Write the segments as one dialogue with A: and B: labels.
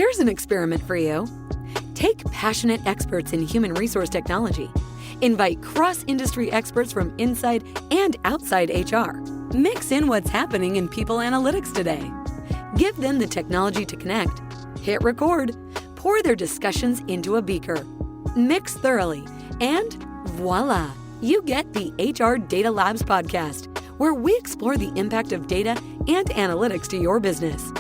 A: Here's an experiment for you. Take passionate experts in human resource technology. Invite cross-industry experts from inside and outside HR. Mix in what's happening in people analytics today. Give them the technology to connect. Hit record. Pour their discussions into a beaker. Mix thoroughly. And voila, you get the HR Data Labs podcast, where we explore the impact of data and analytics to your business.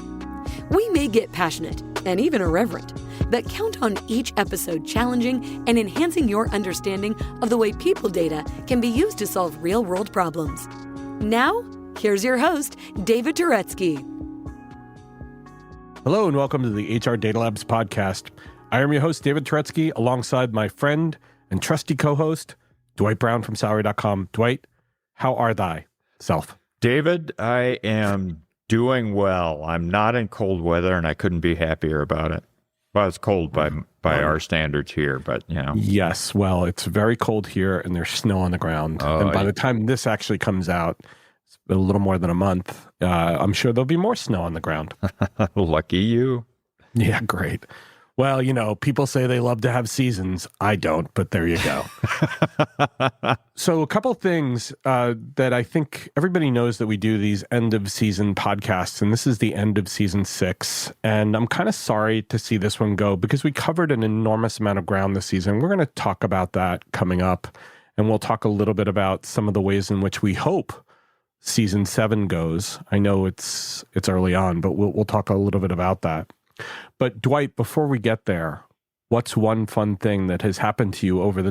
A: We may get passionate and even irreverent, but count on each episode challenging and enhancing your understanding of the way people data can be used to solve real-world problems. Now, here's your host, David Turetsky.
B: Hello and welcome to the HR Data Labs podcast. I am your host, David Turetsky, alongside my friend and trusty co-host, Dwight Brown from Salary.com. Dwight, how are thy self?
C: David, I am doing well. I'm not in cold weather, and I couldn't be happier about it. Well, it's cold by our standards here, but, you know.
B: Yes, well, it's very cold here, and there's snow on the ground. And by the time this actually comes out, it's been a little more than a month, I'm sure there'll be more snow on the ground.
C: Lucky you.
B: Yeah, great. Well, you know, people say they love to have seasons. I don't, but there you go. So a couple things that I think everybody knows that we do these end of season podcasts, and this is the end of season 6. And I'm kind of sorry to see this one go because we covered an enormous amount of ground this season. We're going to talk about that coming up, and we'll talk a little bit about some of the ways in which we hope season 7 goes. I know it's early on, but we'll talk a little bit about that. But Dwight, before we get there, what's one fun thing that has happened to you over the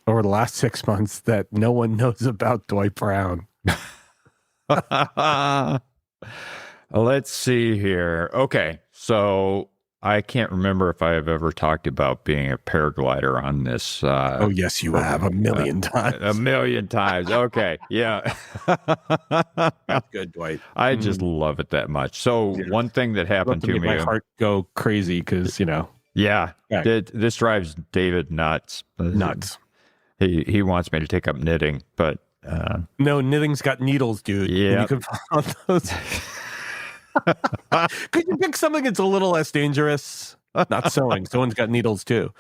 B: last 6 months that no one knows about Dwight Brown?
C: Let's see here. Okay, so I can't remember if I have ever talked about being a paraglider on this.
B: Oh, yes, you have a million times.
C: A million times. Okay, yeah.
B: That's good, Dwight.
C: I just love it that much. So one thing that happened to me,
B: my heart go crazy because, you know.
C: Yeah, this drives David nuts.
B: Nuts.
C: He wants me to take up knitting, but
B: no, knitting's got needles, dude.
C: Yeah,
B: you can find those. Could you pick something that's a little less dangerous? Not sewing. Sewing's got needles too.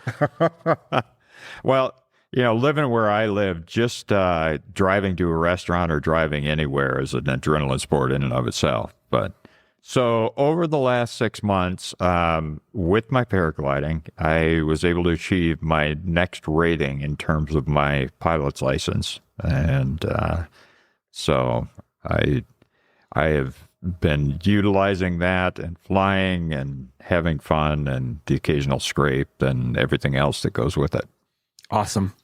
C: Well, you know, living where I live, just driving to a restaurant or driving anywhere is an adrenaline sport in and of itself. But so over the last 6 months, with my paragliding, I was able to achieve my next rating in terms of my pilot's license. And so I have been utilizing that and flying and having fun and the occasional scrape and everything else that goes with it.
B: Awesome.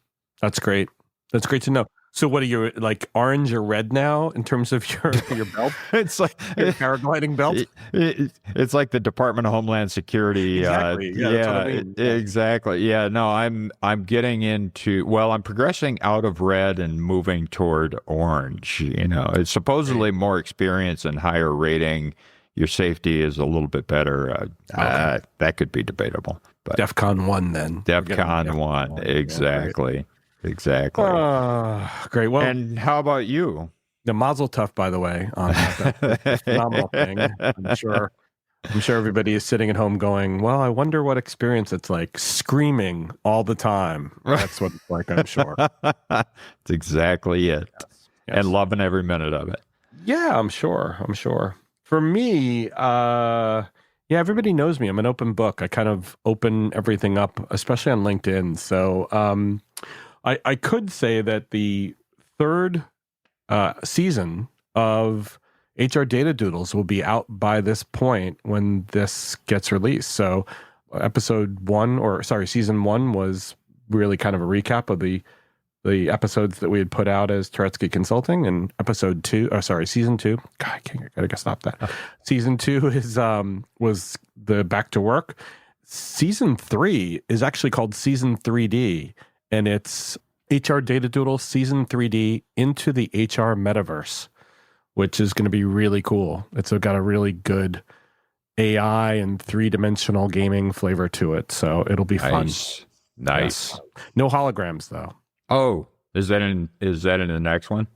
B: That's great. That's great to know. So what are you, like orange or red now in terms of your belt?
C: It's like
B: your paragliding belt?
C: It's like the Department of Homeland Security.
B: Exactly. Yeah, that's what I mean.
C: Exactly. Yeah, no, I'm getting into, well, I'm progressing out of red and moving toward orange. You know, it's supposedly more experience and higher rating. Your safety is a little bit better. That could be debatable. But
B: DEFCON 1 then.
C: DEFCON 1. Exactly.
B: Yeah, right.
C: Exactly.
B: Great. Well,
C: and how about you?
B: The Mazel Tov, by the way, on that phenomenal thing. I'm sure everybody is sitting at home going, well, I wonder what experience it's like screaming all the time. That's what it's like, I'm sure.
C: That's exactly it.
B: Yes.
C: And loving every minute of it.
B: Yeah, I'm sure. For me, everybody knows me. I'm an open book. I kind of open everything up, especially on LinkedIn. So I could say that the third season of HR Data Doodles will be out by this point when this gets released. So season 1 was really kind of a recap of the episodes that we had put out as Turetsky Consulting, and season 2. God, I gotta stop that. Season 2 was the Back to Work. Season 3 is actually called Season 3D, and it's HR Data Doodle Season 3D into the HR Metaverse, which is going to be really cool. It's got a really good AI and 3-dimensional gaming flavor to it, so it'll be fun.
C: Nice.
B: Yeah. No holograms though.
C: Oh, is that in the next one?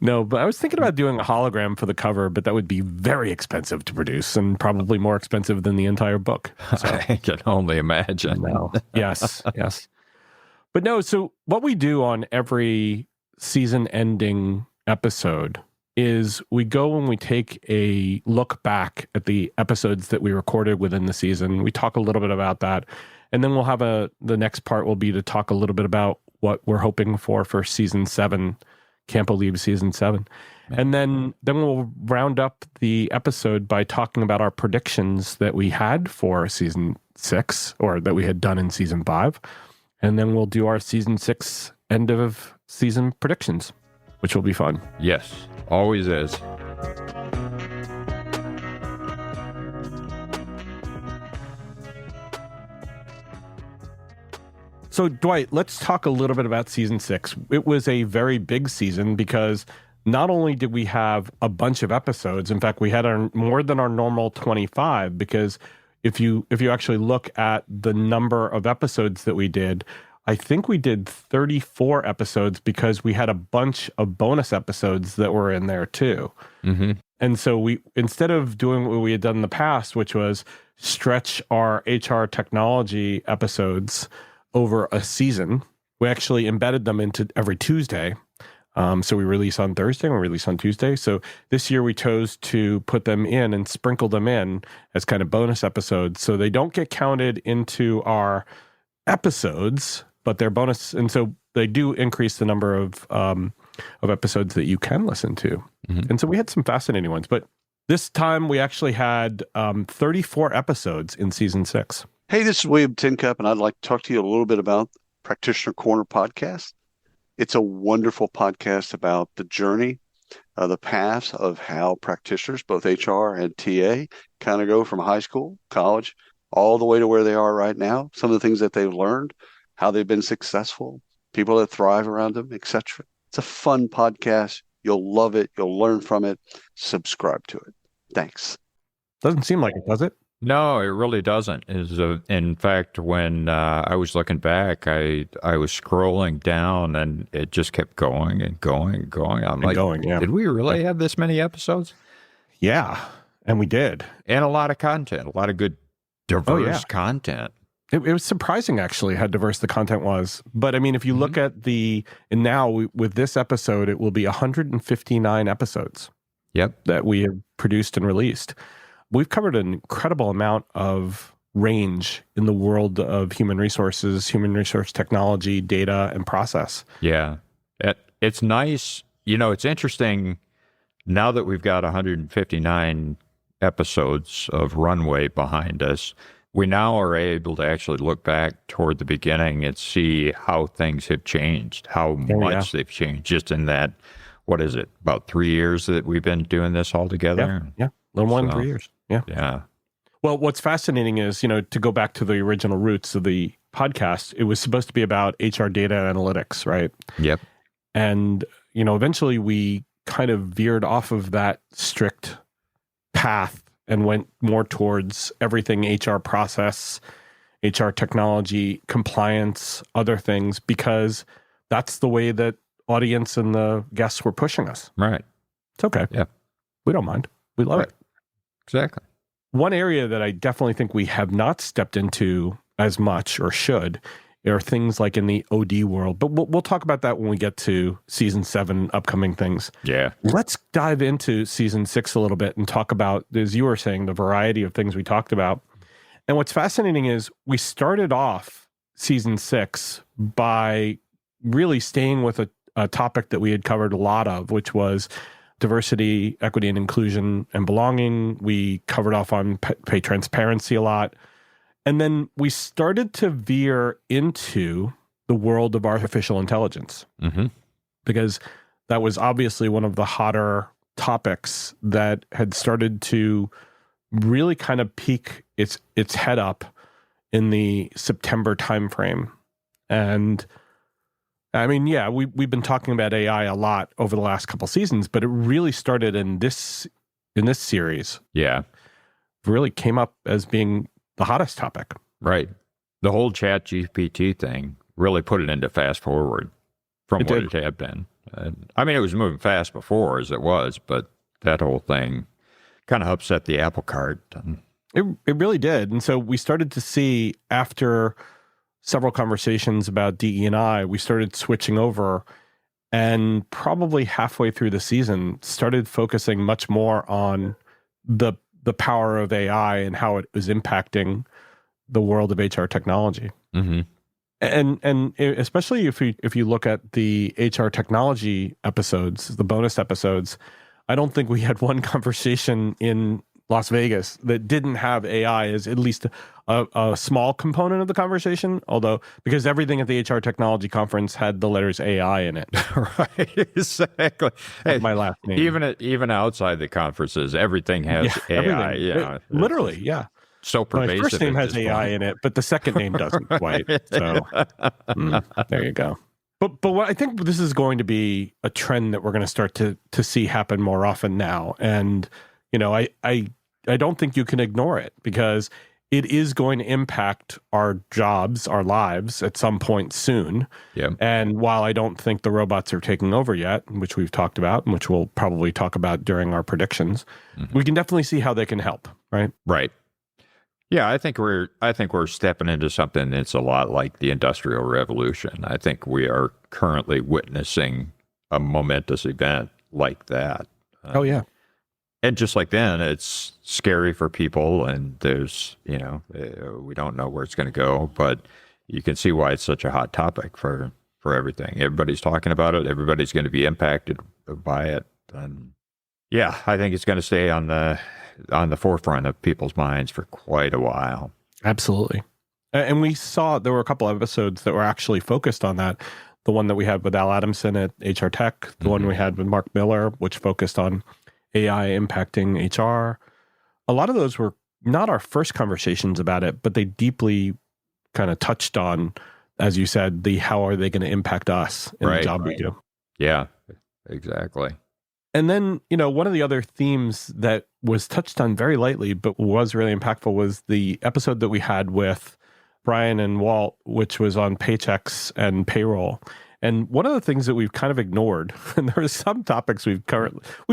B: No, but I was thinking about doing a hologram for the cover, but that would be very expensive to produce and probably more expensive than the entire book. So,
C: I can only imagine.
B: no. Yes. But no, so what we do on every season ending episode is we go and we take a look back at the episodes that we recorded within the season. We talk a little bit about that. And then we'll have the next part will be to talk a little bit about what we're hoping for season 7, Can't Believe season 7. And then we'll round up the episode by talking about our predictions that we had for season 6 or that we had done in season 5. And then we'll do our season 6 end of season predictions, which will be fun.
C: Yes, always is.
B: So, Dwight, let's talk a little bit about season 6. It was a very big season because not only did we have a bunch of episodes, in fact, we had more than our normal 25, because if you actually look at the number of episodes that we did, I think we did 34 episodes because we had a bunch of bonus episodes that were in there too.
C: Mm-hmm.
B: And so we, instead of doing what we had done in the past, which was stretch our HR technology episodes over a season, we actually embedded them into every Tuesday. So we release on Thursday and we release on Tuesday. So this year we chose to put them in and sprinkle them in as kind of bonus episodes. So they don't get counted into our episodes, but they're bonus. And so they do increase the number of episodes that you can listen to. Mm-hmm. And so we had some fascinating ones, but this time we actually had 34 episodes in season 6.
D: Hey, this is William Tincup, and I'd like to talk to you a little bit about Practitioner Corner podcast. It's a wonderful podcast about the journey, the paths of how practitioners, both HR and TA, kind of go from high school, college, all the way to where they are right now. Some of the things that they've learned, how they've been successful, people that thrive around them, etc. It's a fun podcast. You'll love it. You'll learn from it. Subscribe to it. Thanks.
B: Doesn't seem like it, does it?
C: No, it really doesn't. In fact, when I was looking back, I was scrolling down and it just kept going and going and going. I'm like, did we really have this many episodes?
B: Yeah, and we did.
C: And a lot of content, a lot of good, diverse content.
B: It was surprising, actually, how diverse the content was. But, I mean, if you look at with this episode, it will be 159 episodes.
C: Yep.
B: That we have produced and released. We've covered an incredible amount of range in the world of human resources, human resource technology, data, and process.
C: Yeah. It's nice. You know, it's interesting now that we've got 159 episodes of runway behind us. We now are able to actually look back toward the beginning and see how things have changed, how much they've changed just in that, what is it, about 3 years that we've been doing this all together?
B: Yeah, a little more than 3 years.
C: Yeah.
B: Well, what's fascinating is, to go back to the original roots of the podcast, it was supposed to be about HR data analytics, right?
C: Yep.
B: And, eventually we kind of veered off of that strict path and went more towards everything HR process, HR technology, compliance, other things, because that's the way that audience and the guests were pushing us.
C: Right.
B: It's okay.
C: Yeah.
B: We don't mind. We love it.
C: Exactly.
B: One area that I definitely think we have not stepped into as much or should are things like in the OD world. But we'll talk about that when we get to season 7 upcoming things.
C: Yeah.
B: Let's dive into season 6 a little bit and talk about, as you were saying, the variety of things we talked about. And what's fascinating is we started off season 6 by really staying with a topic that we had covered a lot of, which was diversity, equity, and inclusion and belonging. We covered off on pay transparency a lot. And then we started to veer into the world of artificial intelligence, because that was obviously one of the hotter topics that had started to really kind of peak its head up in the September timeframe. And I mean, yeah, we've been talking about AI a lot over the last couple seasons, but it really started in this series.
C: Yeah.
B: It really came up as being the hottest topic.
C: Right. The whole Chat GPT thing really put it into fast forward from what it had been. And, I mean, it was moving fast before as it was, but that whole thing kind of upset the apple cart.
B: It really did. And so we started to see, after several conversations about DE&I, we started switching over, and probably halfway through the season started focusing much more on the power of AI and how it was impacting the world of HR technology.
C: Mm-hmm.
B: And especially if you look at the HR technology episodes, the bonus episodes, I don't think we had one conversation in Las Vegas that didn't have AI as at least a small component of the conversation, although because everything at the HR technology conference had the letters AI in it.
C: Right, exactly.
B: Hey, my last name.
C: Even outside the conferences, everything has AI.
B: Everything.
C: Yeah,
B: Literally, yeah.
C: So pervasive.
B: My first name has AI in it, but the second name doesn't, Dwight. So there you go. But what I think this is going to be a trend that we're going to start to see happen more often now. And, I don't think you can ignore it, because it is going to impact our jobs, our lives at some point soon.
C: Yeah.
B: And while I don't think the robots are taking over yet, which we've talked about and which we'll probably talk about during our predictions, we can definitely see how they can help, right?
C: Right. Yeah, I think we're stepping into something that's a lot like the Industrial Revolution. I think we are currently witnessing a momentous event like that.
B: Oh yeah.
C: And just like then, it's scary for people, and there's, we don't know where it's going to go, but you can see why it's such a hot topic for everything. Everybody's talking about it. Everybody's going to be impacted by it. And yeah, I think it's going to stay on the forefront of people's minds for quite a while.
B: Absolutely. And we saw there were a couple of episodes that were actually focused on that. The one that we had with Al Adamson at HR Tech, the one we had with Mark Miller, which focused on AI impacting HR. A lot of those were not our first conversations about it, but they deeply kind of touched on, as you said, how are they going to impact us in the job we do.
C: Yeah, exactly.
B: And then, one of the other themes that was touched on very lightly, but was really impactful, was the episode that we had with Brian and Walt, which was on paychecks and payroll. And one of the things that we've kind of ignored, and there are some topics we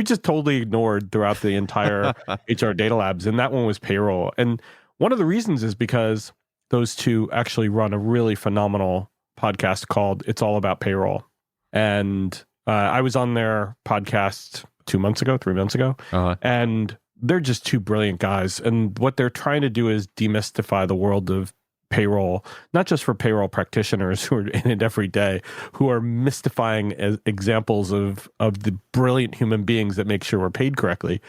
B: just totally ignored throughout the entire HR Data Labs, and that one was payroll. And one of the reasons is because those two actually run a really phenomenal podcast called It's All About Payroll. And I was on their podcast 3 months ago, and they're just two brilliant guys. And what they're trying to do is demystify the world of payroll, not just for payroll practitioners who are in it every day, who are mystifying examples of the brilliant human beings that make sure we're paid correctly,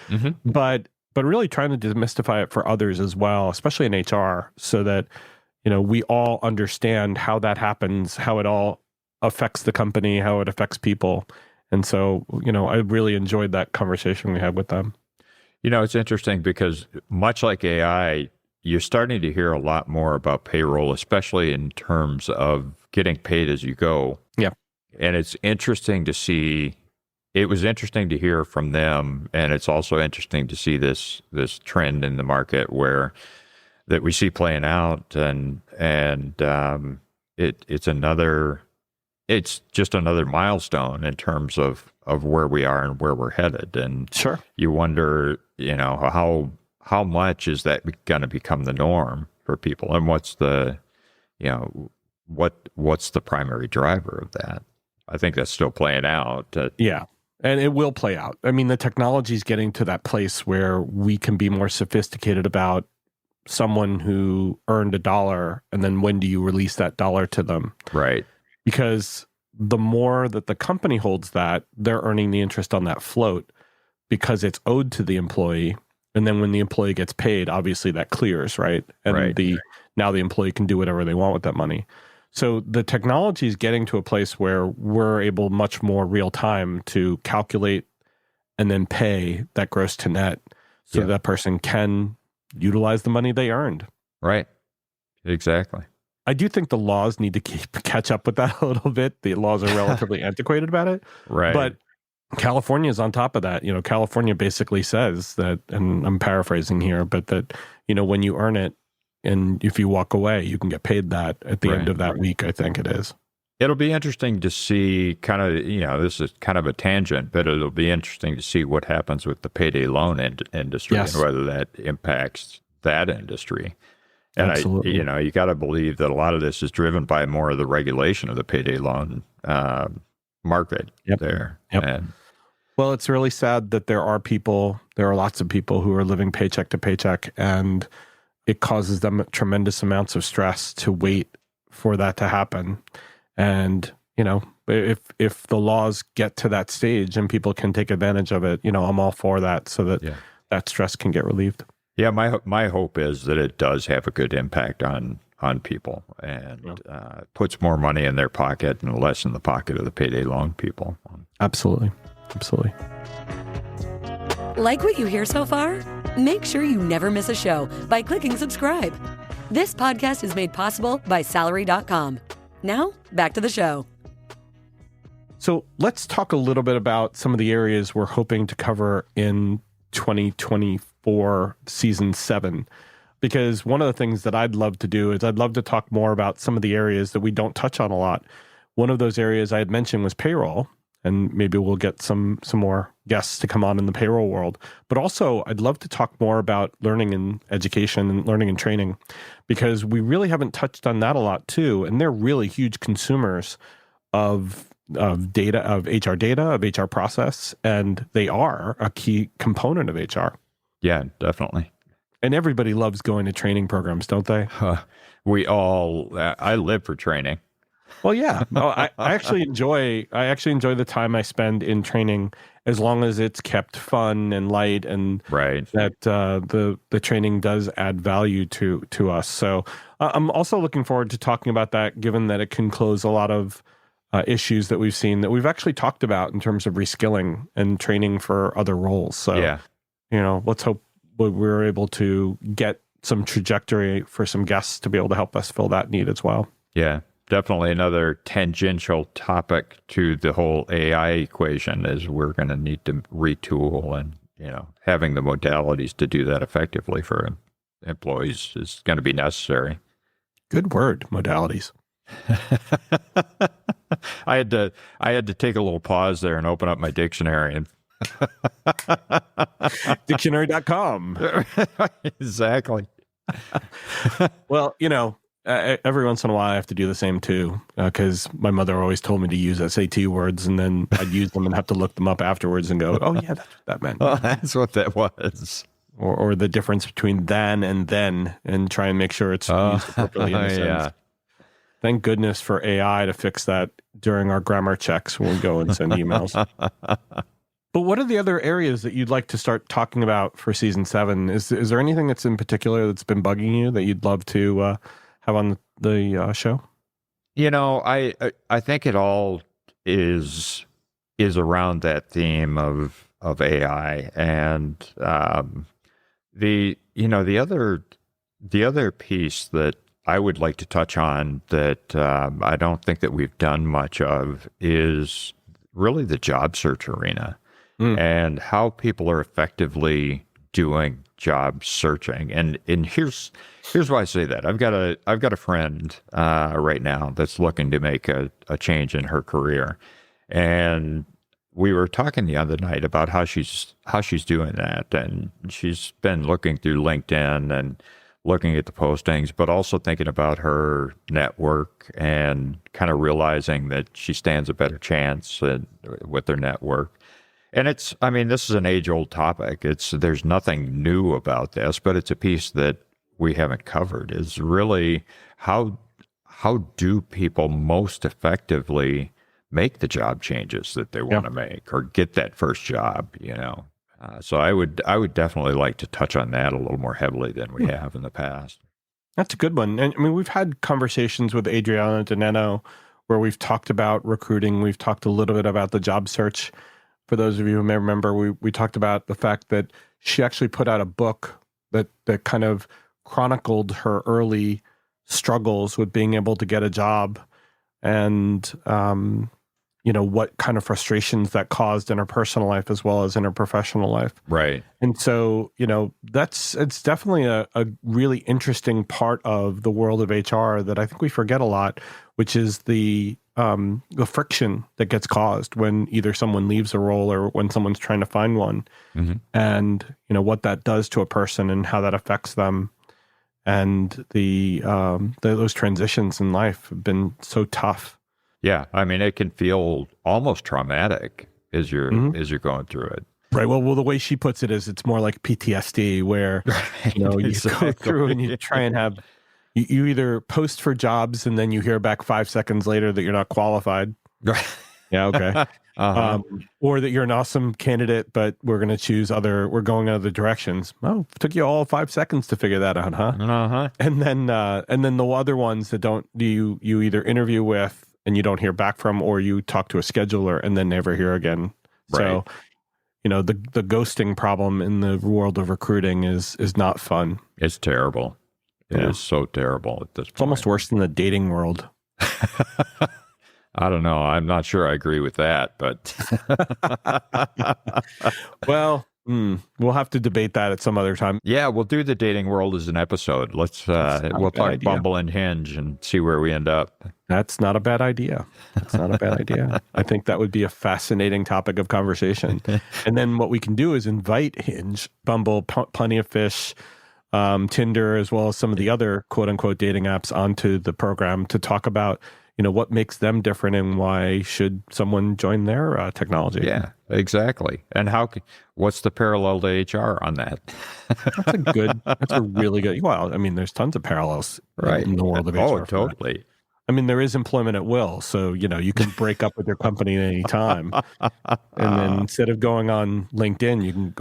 B: but really trying to demystify it for others as well, especially in HR, so that we all understand how that happens, how it all affects the company, how it affects people. And so, I really enjoyed that conversation we had with them.
C: It's interesting because much like AI, you're starting to hear a lot more about payroll, especially in terms of getting paid as you go.
B: Yeah.
C: And it's interesting to see, it was interesting to hear from them. And it's also interesting to see this trend in the market that we see playing out. And it's just another milestone in terms of where we are and where we're headed. And
B: sure,
C: you wonder, how much is that going to become the norm for people, and what's the primary driver of that? I think that's still playing out.
B: Yeah, and it will play out. I mean, the technology is getting to that place where we can be more sophisticated about someone who earned $1, and then when do you release that dollar to them?
C: Right.
B: Because the more that the company holds that, they're earning the interest on that float because it's owed to the employee. And then when the employee gets paid, obviously that clears, right? And now the employee can do whatever they want with that money. So the technology is getting to a place where we're able much more real time to calculate and then pay that gross to net so that person can utilize the money they earned.
C: Right. Exactly.
B: I do think the laws need to catch up with that a little bit. The laws are relatively antiquated about it.
C: Right.
B: But California is on top of that. California basically says that, and I'm paraphrasing here, but that, when you earn it and if you walk away, you can get paid that at the end of that week, I think it is.
C: It'll be interesting to see kind of, this is kind of a tangent, but it'll be interesting to see what happens with the payday loan industry
B: Yes.
C: and whether that impacts that industry. And
B: Absolutely.
C: you got to believe that a lot of this is driven by more of the regulation of the payday loan market there.
B: Yep.
C: And
B: Well, it's really sad that there are lots of people who are living paycheck to paycheck, and it causes them tremendous amounts of stress to wait for that to happen. And, if the laws get to that stage and people can take advantage of it, I'm all for that, so that that stress can get relieved.
C: Yeah, my hope is that it does have a good impact on people and puts more money in their pocket and less in the pocket of the payday loan people.
B: Absolutely. Absolutely.
A: Like what you hear so far? Make sure you never miss a show by clicking subscribe. This podcast is made possible by Salary.com. Now, back to the show.
B: So let's talk a little bit about some of the areas we're hoping to cover in 2024 season 7. Because one of the things that I'd love to do is I'd love to talk more about some of the areas that we don't touch on a lot. One of those areas I had mentioned was payroll, and maybe we'll get some more guests to come on in the payroll world. But also, I'd love to talk more about learning and education and learning and training, because we really haven't touched on that a lot too. And they're really huge consumers of data, of HR process, and they are a key component of HR.
C: Yeah, definitely.
B: And everybody loves going to training programs, don't they?
C: I live for training.
B: Well, yeah. I actually enjoy the time I spend in training, as long as it's kept fun and light, and that the training does add value to us. So I'm also looking forward to talking about that, given that it can close a lot of issues that we've seen that we've actually talked about in terms of reskilling and training for other roles. So, let's hope we're able to get some trajectory for some guests to be able to help us fill that need as well.
C: Yeah. Definitely another tangential topic to the whole AI equation is we're going to need to retool, and, having the modalities to do that effectively for employees is going to be necessary.
B: Good word, modalities.
C: I had to take a little pause there and open up my dictionary and
B: dictionary.com.
C: Exactly.
B: Well, every once in a while I have to do the same too, because my mother always told me to use SAT words, and then I'd use them and have to look them up afterwards and go, oh yeah, that's what that meant.
C: Oh, that's what that was.
B: Or the difference between than and then, and try and make sure it's used appropriately in the sentence.
C: Yeah.
B: Thank goodness for AI to fix that during our grammar checks when we go and send emails. But what are the other areas that you'd like to start talking about for season 7? Is there anything that's in particular that's been bugging you that you'd love to have on the show?
C: I think it all is around that theme of AI, and the other piece that I would like to touch on that I don't think that we've done much of is really the job search arena and how people are effectively doing job searching. And here's why I say that. I've got a friend right now that's looking to make a change in her career, and we were talking the other night about how she's doing that, and she's been looking through LinkedIn and looking at the postings, but also thinking about her network and kind of realizing that she stands a better chance with her network. And this is an age-old topic. There's nothing new about this, but it's a piece that we haven't covered, is really how do people most effectively make the job changes that they want to make, or get that first job, So I would definitely like to touch on that a little more heavily than we have in the past.
B: That's a good one. And we've had conversations with Adriana Doneno where we've talked about recruiting. We've talked a little bit about the job search. For those of you who may remember, we talked about the fact that she actually put out a book that kind of chronicled her early struggles with being able to get a job. And, what kind of frustrations that caused in her personal life as well as in her professional life.
C: Right.
B: And so, it's definitely a really interesting part of the world of HR that I think we forget a lot, which is the friction that gets caused when either someone leaves a role or when someone's trying to find one, and what that does to a person and how that affects them, and those transitions in life have been so tough.
C: Yeah, I mean, it can feel almost traumatic as you're going through it.
B: Right. Well, the way she puts it is it's more like PTSD, where you go through and you try and have you either post for jobs and then you hear back 5 seconds later that you're not qualified.
C: Right.
B: Yeah. Okay. Or that you're an awesome candidate, but we're going other directions. Oh, it took you all 5 seconds to figure that out, huh? And then the other ones that you either interview with and you don't hear back from, or you talk to a scheduler and then never hear again.
C: Right.
B: So, the ghosting problem in the world of recruiting is not fun.
C: It's terrible. It is so terrible at this point.
B: It's almost worse than the dating world.
C: I don't know. I'm not sure I agree with that, but
B: well, we'll have to debate that at some other time.
C: Yeah, we'll do the dating world as an episode. We'll talk
B: idea.
C: Bumble and Hinge and see where we end up.
B: That's not a bad idea. I think that would be a fascinating topic of conversation. And then what we can do is invite Hinge, Bumble, Plenty of Fish, Tinder, as well as some of the other quote unquote dating apps onto the program to talk about what makes them different and why should someone join their technology.
C: Yeah, exactly. And what's the parallel to HR on that?
B: That's a really good, well, I mean, there's tons of parallels in the world of HR.
C: Oh, totally.
B: I mean, there is employment at will. So, you can break up with your company at any time. And then instead of going on LinkedIn,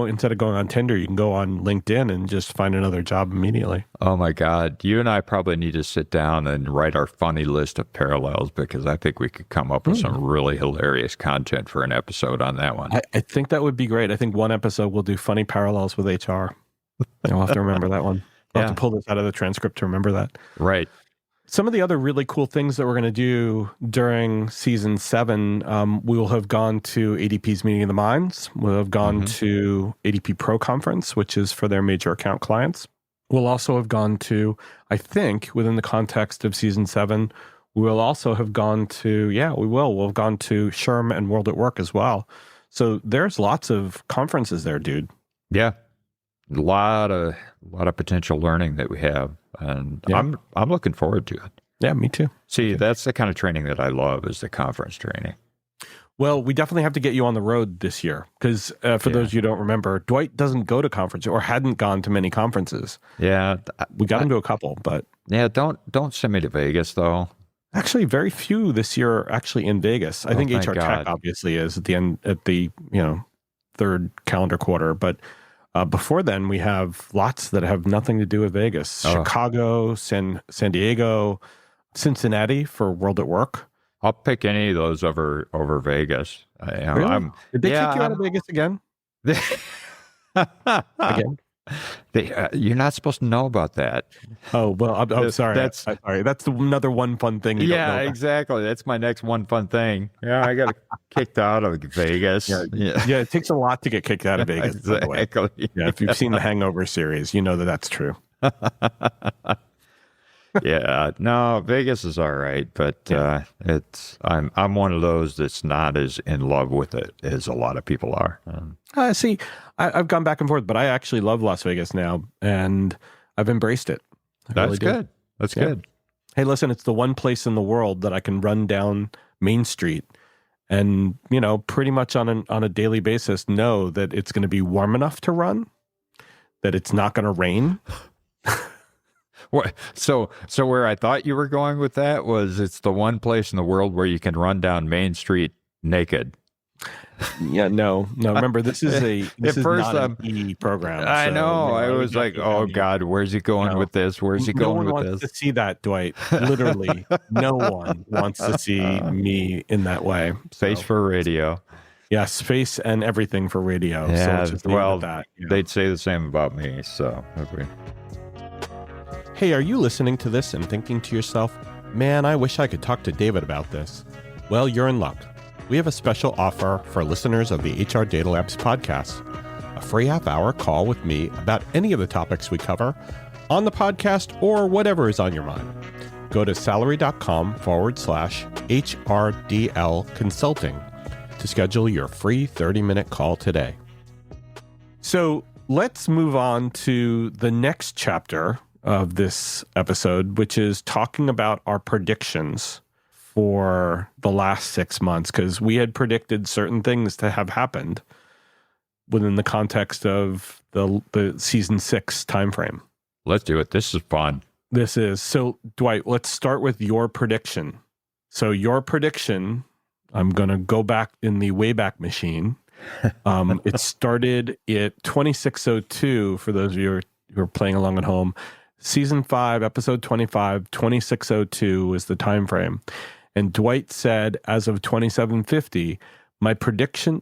B: instead of going on Tinder, you can go on LinkedIn and just find another job immediately.
C: Oh my God. You and I probably need to sit down and write our funny list of parallels, because I think we could come up with some really hilarious content for an episode on that one.
B: I think that would be great. I think one episode we'll do funny parallels with HR. I'll have to remember that one. I'll have to pull this out of the transcript to remember that.
C: Right.
B: Some of the other really cool things that we're going to do during season 7, we will have gone to ADP's Meeting of the Minds. We'll have gone to ADP Pro Conference, which is for their major account clients. We'll also have gone to, I think, within the context of season 7, we will also have gone to, we'll have gone to SHRM and World at Work as well. So there's lots of conferences there, dude.
C: Yeah. A lot of potential learning that we have. And I'm looking forward to it.
B: Yeah, me too.
C: See, that's the kind of training that I love, is the conference training.
B: Well, we definitely have to get you on the road this year, because for those you don't remember, Dwight doesn't go to conferences or hadn't gone to many conferences.
C: Yeah.
B: We got him to a couple, but...
C: Yeah, don't send me to Vegas, though.
B: Actually, very few this year are actually in Vegas. I think HR Tech obviously is at the third calendar quarter, but... before then, we have lots that have nothing to do with Vegas. Chicago, San Diego, Cincinnati for World at Work.
C: I'll pick any of those over Vegas.
B: Really? Did they kick you out of Vegas again? Again?
C: You're not supposed to know about that.
B: Oh, well, I'm sorry. Sorry. That's another one fun thing.
C: Yeah, exactly. That's my next one fun thing. Yeah, I got kicked out of Vegas.
B: Yeah, it takes a lot to get kicked out of Vegas.
C: Exactly.
B: Yeah, if you've seen the Hangover series, you know that's true.
C: Yeah, no, Vegas is all right, but I'm one of those that's not as in love with it as a lot of people are.
B: See, I've gone back and forth, but I actually love Las Vegas now, and I've embraced it.
C: That's good. That's good.
B: Hey, listen, it's the one place in the world that I can run down Main Street and, pretty much on a daily basis know that it's going to be warm enough to run, that it's not going to rain.
C: What? So where I thought you were going with that was it's the one place in the world where you can run down Main Street naked.
B: Yeah, no. Remember, this is not an E program.
C: I know. I was like, oh God, where's he going with this? Where's he going with this?
B: No one wants to see that, Dwight. Literally, no one wants to see me in that way.
C: Space for radio.
B: Yeah, space and everything for radio.
C: Yeah,
B: so
C: they'd say the same about me. So, okay.
B: Hey, are you listening to this and thinking to yourself, man, I wish I could talk to David about this? Well, you're in luck. we have a special offer for listeners of the HR Data Labs podcast. A free half-hour call with me about any of the topics we cover on the podcast or whatever is on your mind. Go to salary.com/HRDL consulting to schedule your free 30-minute call today. So let's move on to the next chapter of this episode, which is talking about our predictions for the last 6 months, because we had predicted certain things to have happened within the context of the season 6 timeframe.
C: Let's do it. This is fun.
B: This is. So, Dwight, let's start with your prediction. So your prediction, I'm going to go back in the Wayback Machine. It started at 2602, for those of you who are playing along at home. Season 5, episode 25, 2602 was the time frame. And Dwight said, as of 2750, my prediction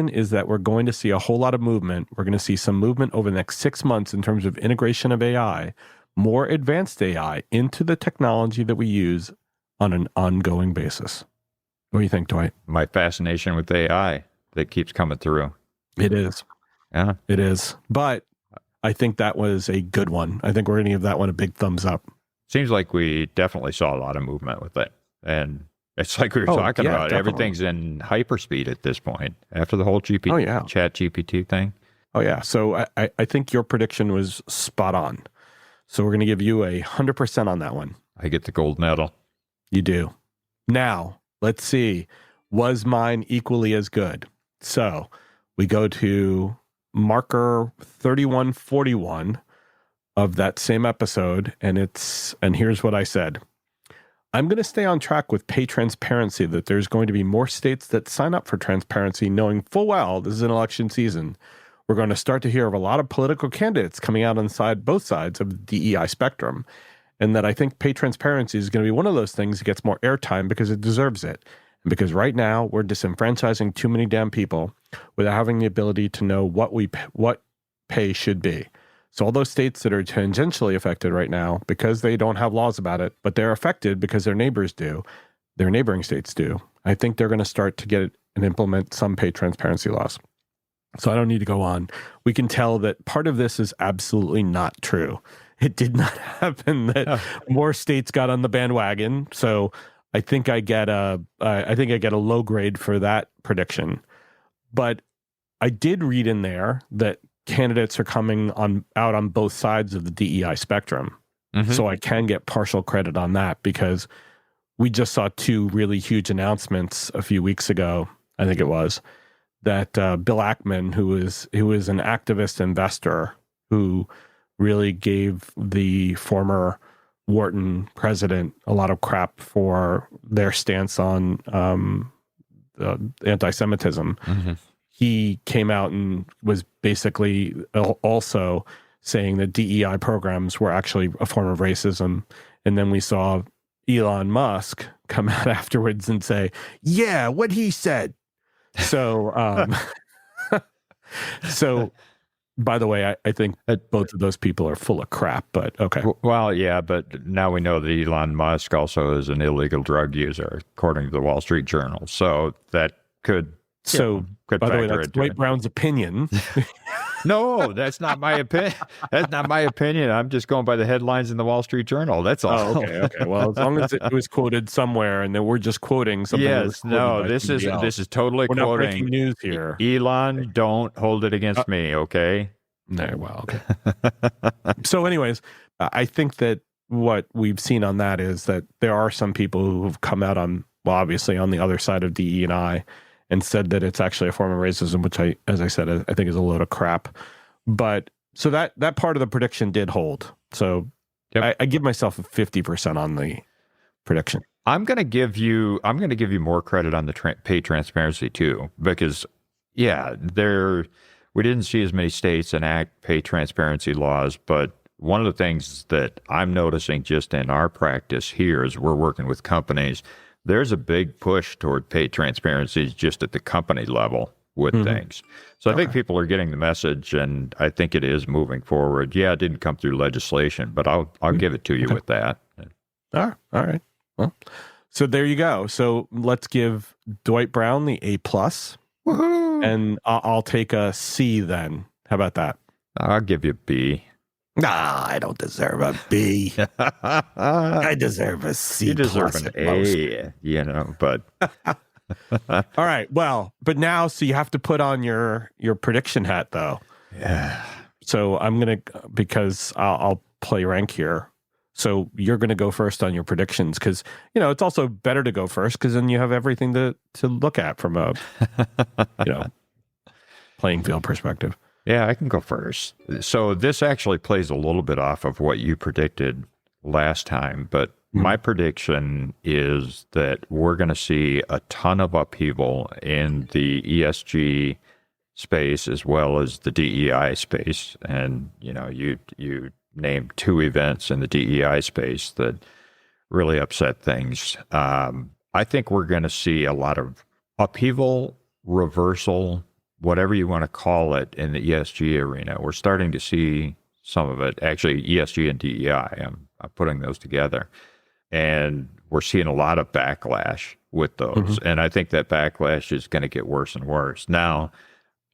B: is that we're going to see a whole lot of movement. We're going to see some movement over the next 6 months in terms of integration of AI, more advanced AI into the technology that we use on an ongoing basis. What do you think, Dwight?
C: My fascination with AI that keeps coming through.
B: It is.
C: Yeah.
B: It is. But I think that was a good one. I think we're going to give that one a big thumbs up.
C: Seems like we definitely saw a lot of movement with it. And it's like we were talking about. Definitely. Everything's in hyperspeed at this point after the whole Chat GPT thing.
B: Oh, yeah. So I think your prediction was spot on. So we're going to give you 100% on that one.
C: I get the gold medal.
B: You do. Now, let's see. Was mine equally as good? So we go to marker 3141 of that same episode, and here's what I said. I'm going to stay on track with pay transparency, that there's going to be more states that sign up for transparency, knowing full well this is an election season. We're going to start to hear of a lot of political candidates coming out on both sides of the DEI spectrum, and that I think pay transparency is going to be one of those things that gets more airtime because it deserves it. And because right now we're disenfranchising too many damn people without having the ability to know what pay should be. So all those states that are tangentially affected right now, because they don't have laws about it, but they're affected because their neighbors do, their neighboring states do, I think they're going to start to get and implement some pay transparency laws. So I don't need to go on. We can tell that part of this is absolutely not true. It did not happen that more states got on the bandwagon. So I think I get a low grade for that prediction. But I did read in there that candidates are coming out on both sides of the DEI spectrum. Mm-hmm. So I can get partial credit on that, because we just saw 2 really huge announcements a few weeks ago, I think it was, that Bill Ackman, who is an activist investor who really gave the former Wharton president a lot of crap for their stance on anti-Semitism. Mm-hmm. He came out and was basically also saying that DEI programs were actually a form of racism. And then we saw Elon Musk come out afterwards and say, yeah, what he said. So, by the way, I think both of those people are full of crap, but okay.
C: Well, yeah, but now we know that Elon Musk also is an illegal drug user, according to the Wall Street Journal. So that could...
B: by the way, that's Dwight Brown's opinion.
C: No, that's not my opinion. That's not my opinion. I'm just going by the headlines in the Wall Street Journal. That's all.
B: Oh, okay. Well, as long as it was quoted somewhere, and then we're just quoting something.
C: Yes, no, this is totally
B: we're
C: quoting.
B: Not breaking news here.
C: Elon, don't hold it against me, okay?
B: No, well, okay. So, anyways, I think that what we've seen on that is that there are some people who have come out obviously on the other side of DE&I. And said that it's actually a form of racism, which as I said, I think is a load of crap. But so that part of the prediction did hold. So yep. I give myself a 50% on the prediction.
C: I'm going to give you more credit on the pay transparency too, because we didn't see as many states enact pay transparency laws, but one of the things that I'm noticing just in our practice here is we're working with companies. There's a big push toward pay transparency just at the company level with things. So I think people are getting the message, and I think it is moving forward. Yeah, it didn't come through legislation, but I'll give it to you with that.
B: All right. Well, So there you go. So let's give Dwight Brown the A+.
C: Woohoo!
B: And I'll take a C then. How about that?
C: I'll give you a B.
B: Nah, I don't deserve a B. I deserve a C+.
C: You deserve an
B: at most.
C: A, but
B: All right. Well, but now, so you have to put on your prediction hat, though.
C: yeah.
B: So I'm going to, because I'll play rank here. So you're going to go first on your predictions because, it's also better to go first because then you have everything to look at from a, playing field perspective.
C: Yeah, I can go first. So this actually plays a little bit off of what you predicted last time, but my prediction is that we're going to see a ton of upheaval in the ESG space as well as the DEI space. And, you named two events in the DEI space that really upset things. I think we're going to see a lot of upheaval, reversal, whatever you want to call it in the ESG arena. We're starting to see some of it. Actually, ESG and DEI, I'm putting those together. And we're seeing a lot of backlash with those. Mm-hmm. And I think that backlash is going to get worse and worse. Now,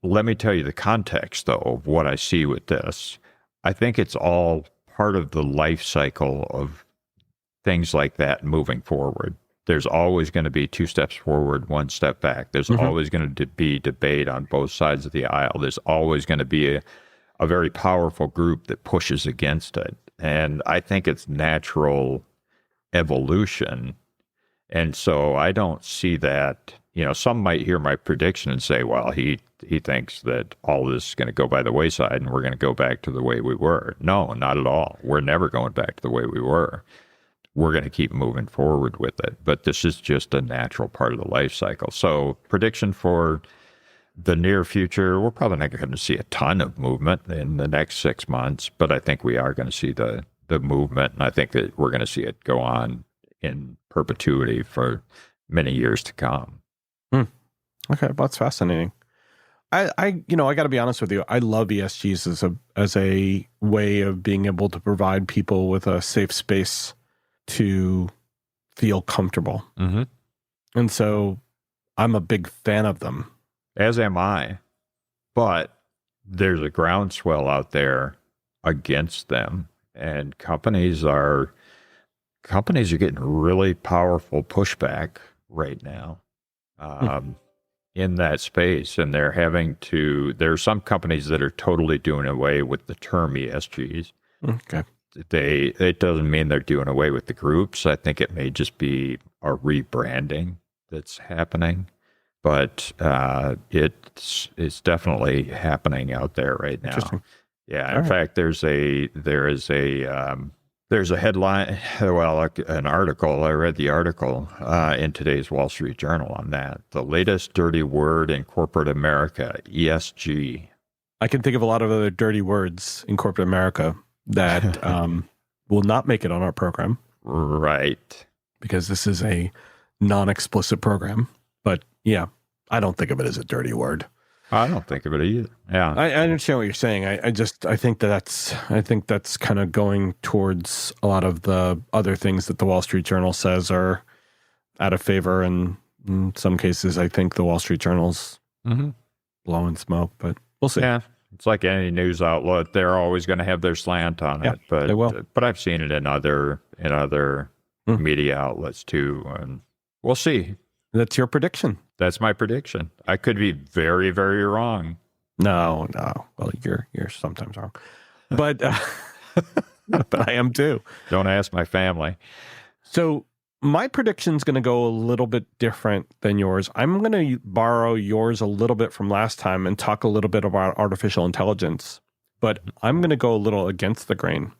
C: let me tell you the context, though, of what I see with this. I think it's all part of the life cycle of things like that moving forward. There's always going to be 2 steps forward, 1 step back. There's always going to be debate on both sides of the aisle. There's always going to be a very powerful group that pushes against it. And I think it's natural evolution. And so I don't see that, some might hear my prediction and say, well, he thinks that all this is going to go by the wayside and we're going to go back to the way we were. No, not at all. We're never going back to the way we were. We're going to keep moving forward with it. But this is just a natural part of the life cycle. So prediction for the near future, we're probably not going to see a ton of movement in the next 6 months, but I think we are going to see the movement. And I think that we're going to see it go on in perpetuity for many years to come.
B: Okay, well, that's fascinating. I got to be honest with you. I love ESGs as a way of being able to provide people with a safe space to feel comfortable. Mm-hmm. And so I'm a big fan of them.
C: As am I. But there's a groundswell out there against them. And companies are getting really powerful pushback right now. In that space, and there are some companies that are totally doing away with the term ESGs.
B: Okay.
C: It doesn't mean they're doing away with the groups. I think it may just be a rebranding that's happening, but it's definitely happening out there right now.
B: Interesting.
C: Yeah. In fact, there's a headline, an article. I read the article in today's Wall Street Journal on that. The latest dirty word in corporate America, ESG.
B: I can think of a lot of other dirty words in corporate America that will not make it on our program.
C: Right.
B: Because this is a non-explicit program. But yeah, I don't think of it as a dirty word.
C: I don't think of it either. Yeah,
B: I understand what you're saying. I think that's kind of going towards a lot of the other things that the Wall Street Journal says are out of favor, and in some cases, I think the Wall Street Journal's blowing smoke. But we'll see.
C: Yeah, it's like any news outlet; they're always going to have their slant on it. But
B: they will.
C: But I've seen it in other media outlets too, and we'll see.
B: That's your prediction.
C: That's my prediction. I could be very, very wrong.
B: No. Well, you're sometimes wrong, but but I am too.
C: Don't ask my family.
B: So my prediction's going to go a little bit different than yours. I'm going to borrow yours a little bit from last time and talk a little bit about artificial intelligence, but I'm going to go a little against the grain.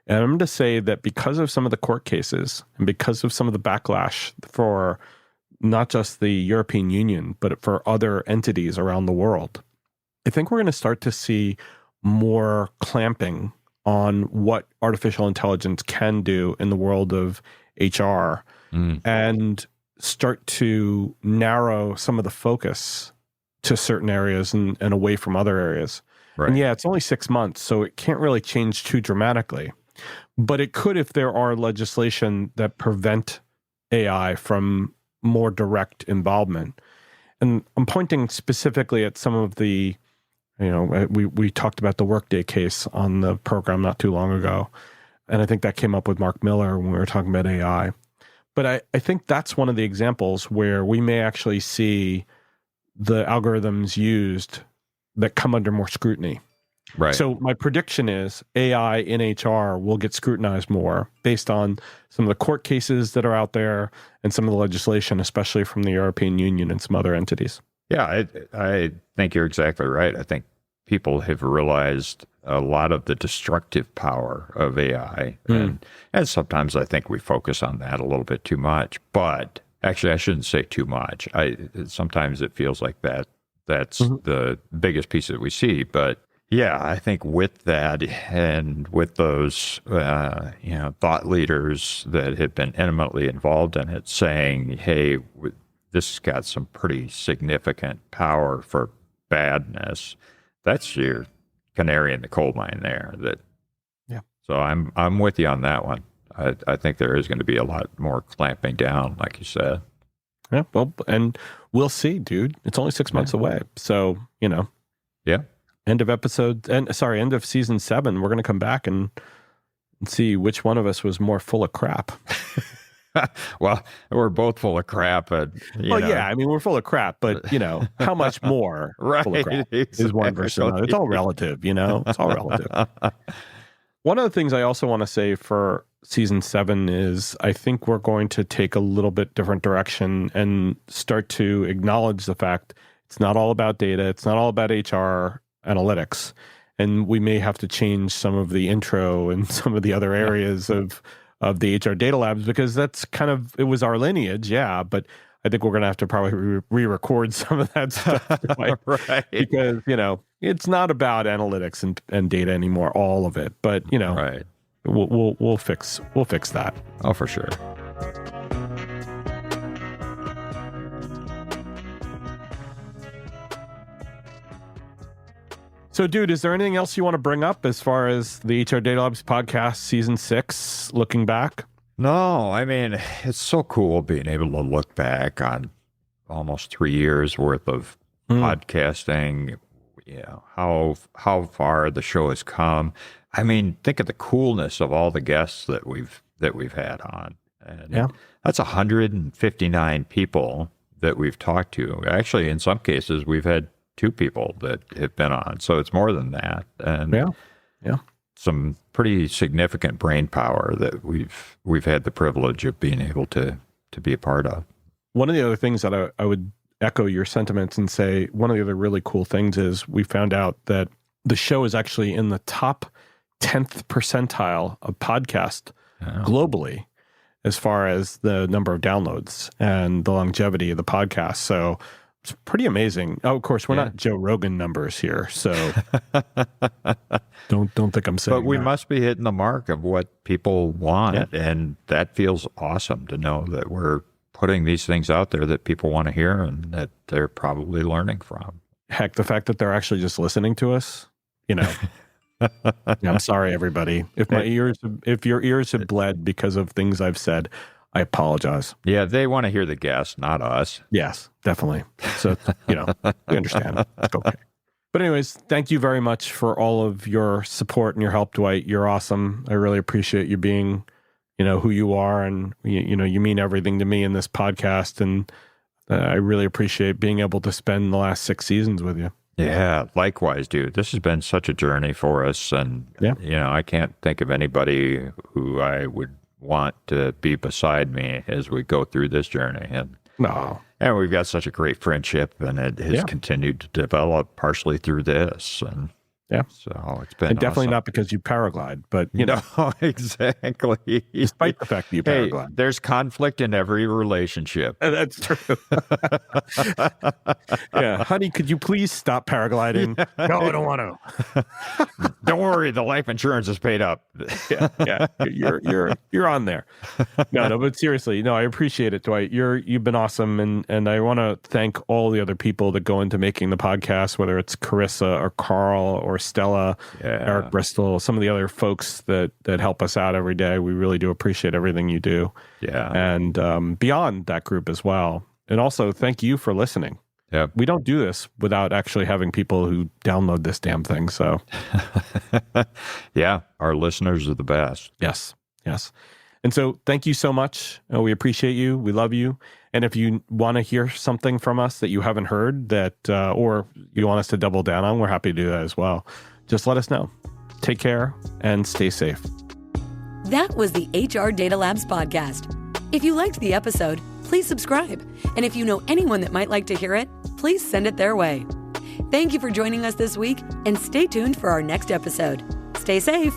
B: And I'm going to say that because of some of the court cases and because of some of the backlash for not just the European Union, but for other entities around the world, I think we're going to start to see more clamping on what artificial intelligence can do in the world of HR and start to narrow some of the focus to certain areas and away from other areas.
C: Right.
B: And yeah, it's only 6 months, so it can't really change too dramatically. But it could if there are legislation that prevent AI from more direct involvement. And I'm pointing specifically at some of the, we talked about the Workday case on the program not too long ago. And I think that came up with Mark Miller when we were talking about AI. But I think that's one of the examples where we may actually see the algorithms used that come under more scrutiny.
C: Right.
B: So my prediction is AI in HR will get scrutinized more based on some of the court cases that are out there and some of the legislation, especially from the European Union and some other entities.
C: Yeah, I think you're exactly right. I think people have realized a lot of the destructive power of AI. And sometimes I think we focus on that a little bit too much. But actually, I shouldn't say too much. Sometimes it feels like that's the biggest piece that we see. But yeah, I think with that and with those, thought leaders that have been intimately involved in it saying, hey, this has got some pretty significant power for badness, that's your canary in the coal mine there. So I'm with you on that one. I think there is going to be a lot more clamping down, like you said.
B: Yeah, well, and we'll see, dude. It's only 6 months away. So,
C: Yeah.
B: End of season 7, we're going to come back and see which one of us was more full of crap.
C: Well, we're both full of crap. But,
B: yeah, I mean, we're full of crap, but, how much more full of crap is one versus another? It's all relative, It's all relative. One of the things I also want to say for season 7 is I think we're going to take a little bit different direction and start to acknowledge the fact it's not all about data. It's not all about HR analytics. And we may have to change some of the intro and some of the other areas of the HR data labs, because that's it was our lineage, yeah, but I think we're going to have to probably re-record some of that stuff.
C: Right.
B: Because, it's not about analytics and data anymore, all of it. But,
C: right.
B: we'll fix that.
C: Oh, for sure.
B: So, dude, is there anything else you want to bring up as far as the HR Data Labs podcast season 6, looking back?
C: No, I mean, it's so cool being able to look back on almost 3 years worth of podcasting, how far the show has come. I mean, think of the coolness of all the guests that we've had on. And that's 159 people that we've talked to. Actually, in some cases, we've had 2 people that have been on. So it's more than that. And some pretty significant brain power that we've had the privilege of being able to be a part of.
B: One of the other things that I would echo your sentiments and say, one of the other really cool things is we found out that the show is actually in the top 10th percentile of podcast globally as far as the number of downloads and the longevity of the podcast. So it's pretty amazing. Oh, of course, we're not Joe Rogan numbers here, so don't think I'm saying.
C: But we must be hitting the mark of what people want, and that feels awesome to know that we're putting these things out there that people want to hear and that they're probably learning from.
B: Heck, the fact that they're actually just listening to us, I'm sorry, everybody. If your ears have bled because of things I've said, I apologize.
C: Yeah, they want to hear the guest, not us.
B: Yes, definitely. So, we understand. It's okay. But anyways, thank you very much for all of your support and your help, Dwight. You're awesome. I really appreciate you being, who you are. And, you mean everything to me in this podcast. And I really appreciate being able to spend the last 6 seasons with you.
C: Yeah, likewise, dude. This has been such a journey for us. And, I can't think of anybody who I would want to be beside me as we go through this journey. And we've got such a great friendship, and it has continued to develop partially through this. And so it's been
B: definitely
C: awesome.
B: Not because you paraglide, but
C: No, exactly.
B: Despite the fact that you paraglide.
C: There's conflict in every relationship.
B: That's true. Honey, could you please stop paragliding? No, I don't want to.
C: Don't worry, the life insurance is paid up.
B: Yeah, you're on there. No, but seriously, no, I appreciate it, Dwight. You've been awesome, and I want to thank all the other people that go into making the podcast, whether it's Carissa or Carl or Stella, Eric Bristol, some of the other folks that help us out every day. We really do appreciate everything you do.
C: Yeah,
B: and beyond that group as well. And also, thank you for listening.
C: Yeah,
B: we don't do this without actually having people who download this damn thing. So,
C: yeah, our listeners are the best.
B: Yes. And so thank you so much. We appreciate you. We love you. And if you want to hear something from us that you haven't heard that, or you want us to double down on, we're happy to do that as well. Just let us know. Take care and stay safe.
A: That was the HR Data Labs podcast. If you liked the episode, please subscribe. And if you know anyone that might like to hear it, please send it their way. Thank you for joining us this week, and stay tuned for our next episode. Stay safe.